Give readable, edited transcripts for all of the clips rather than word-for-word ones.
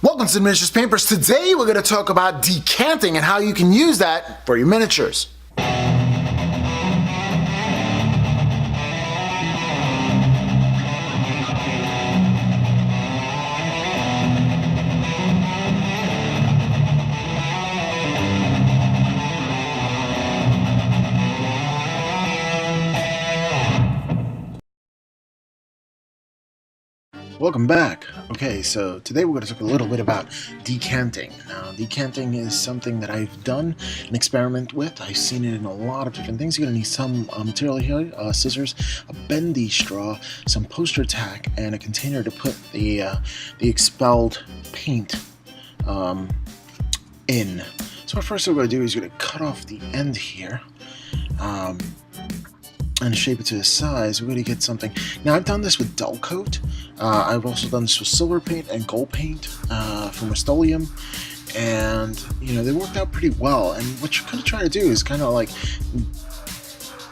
Welcome to Miniatures Paintbrush. Today we're going to talk about decanting and how you can use that for your miniatures. Welcome back. Okay, so today we're going to talk a little bit about decanting. Now, decanting is something that I've done an experiment with. I've seen it in a lot of different things. You're going to need some material here, scissors, a bendy straw, some poster tack, and a container to put the expelled paint in. So what first we're going to do is we're going to cut off the end here. And shape it to the size. We're going to get something. Now I've done this with dull coat. I've also done this with silver paint and gold paint from Rust-Oleum, and you know, they worked out pretty well. And what you're going to try to do is kind of like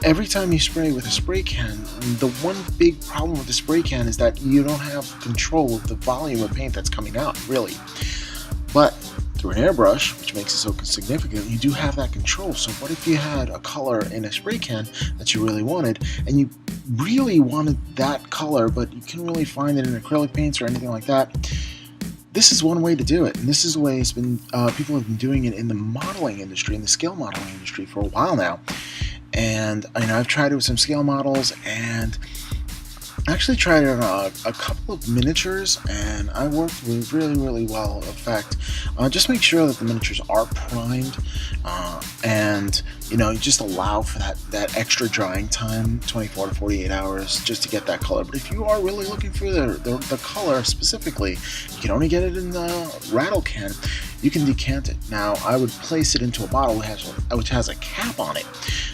every time you spray with a spray can, the one big problem with the spray can is that you don't have control of the volume of paint that's coming out, really. But through an airbrush, which makes it so significant, you do have that control. So what if you had a color in a spray can that you really wanted, and you really wanted that color, but you couldn't really find it in acrylic paints or anything like that? This is one way to do it, and this is the way it's been. People have been doing it in the modeling industry, in the scale modeling industry, for a while now. And I know I've tried it with some scale models, and I actually tried it on a couple of miniatures, and I worked with really well. In fact, just make sure that the miniatures are primed, and you know, you just allow for that extra drying time, 24 to 48 hours, just to get that color. But if you are really looking for the color specifically, you can only get it in the Rattlecan. You can decant it. Now, I would place it into a bottle which has a cap on it,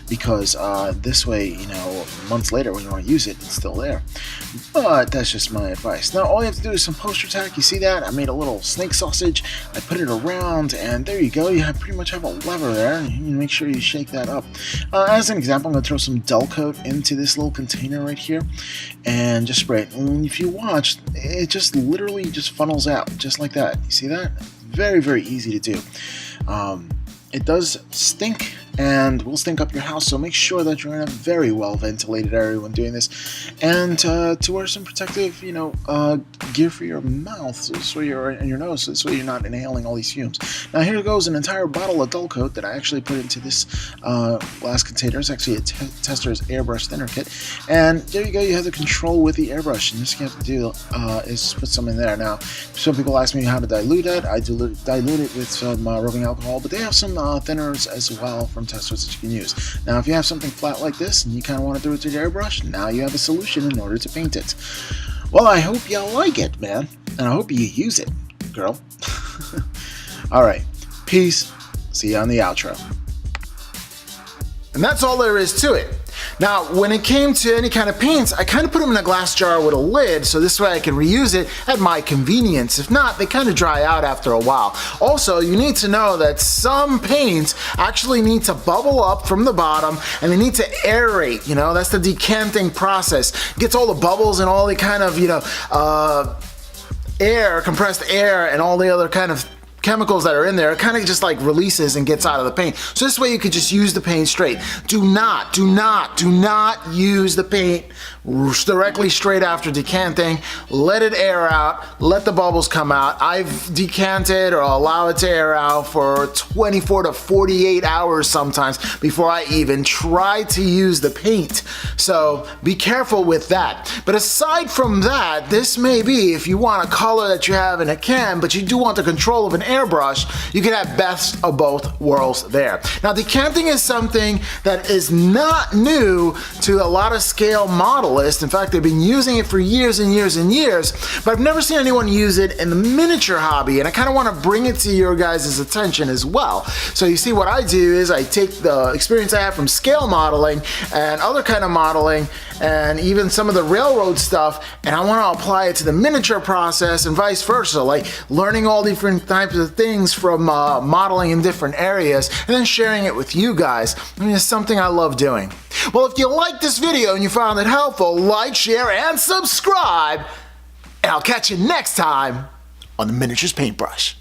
because this way, you know, months later when you want to use it, it's still there. But that's just my advice. Now, all you have to do is some poster tack. You see that? I made a little snake sausage. I put it around, and there you go. You pretty much have a lever there, and you make sure you shake that up. As an example, I'm going to throw some dull coat into this little container right here, and just spray it. And if you watch, it just literally just funnels out, just like that. You see that? Very easy to do. It does stink and will stink up your house, so make sure that you're in a very well ventilated area when doing this, and to wear some protective, you know, gear for your mouth, so you're and your nose, so you're not inhaling all these fumes. Now here goes an entire bottle of dull coat that I actually put into this glass container. It's actually a Tester's Airbrush thinner kit, and there you go. You have the control with the airbrush, and just what you have to do is put some in there. Now, some people ask me how to dilute it. I dilute it with some rubbing alcohol, but they have some thinners as well from Testers that you can use. Now, if you have something flat like this and you kind of want to do it to the airbrush, now you have a solution in order to paint it. Well, I hope y'all like it, man, and I hope you use it, girl. All right, peace. See you on the outro. And that's all there is to it. Now, when it came to any kind of paints, I kind of put them in a glass jar with a lid, so this way I can reuse it at my convenience. If not, they kind of dry out after a while. Also, you need to know that some paints actually need to bubble up from the bottom, and they need to aerate. You know, that's the decanting process. It gets all the bubbles and all the kind of, you know, air, compressed air, and all the other kind of chemicals that are in there. It kind of just like releases and gets out of the paint. So this way you could just use the paint straight. Do not use the paint directly straight after decanting. Let it air out, let the bubbles come out. I've decanted or allow it to air out for 24 to 48 hours sometimes before I even try to use the paint. So be careful with that. But aside from that, this may be, if you want a color that you have in a can, but you do want the control of an airbrush, you can have best of both worlds there. Now, decanting is something that is not new to a lot of scale modelists. In fact, they've been using it for years and years and years, but I've never seen anyone use it in the miniature hobby, and I kind of want to bring it to your guys' attention as well. So you see, what I do is I take the experience I have from scale modeling and other kind of modeling, and even some of the railroad stuff, and I want to apply it to the miniature process and vice versa, like learning all different types of things from modeling in different areas, and then sharing it with you guys. I mean, it's something I love doing. Well, if you liked this video and you found it helpful, like, share, and subscribe, and I'll catch you next time on the miniatures paintbrush.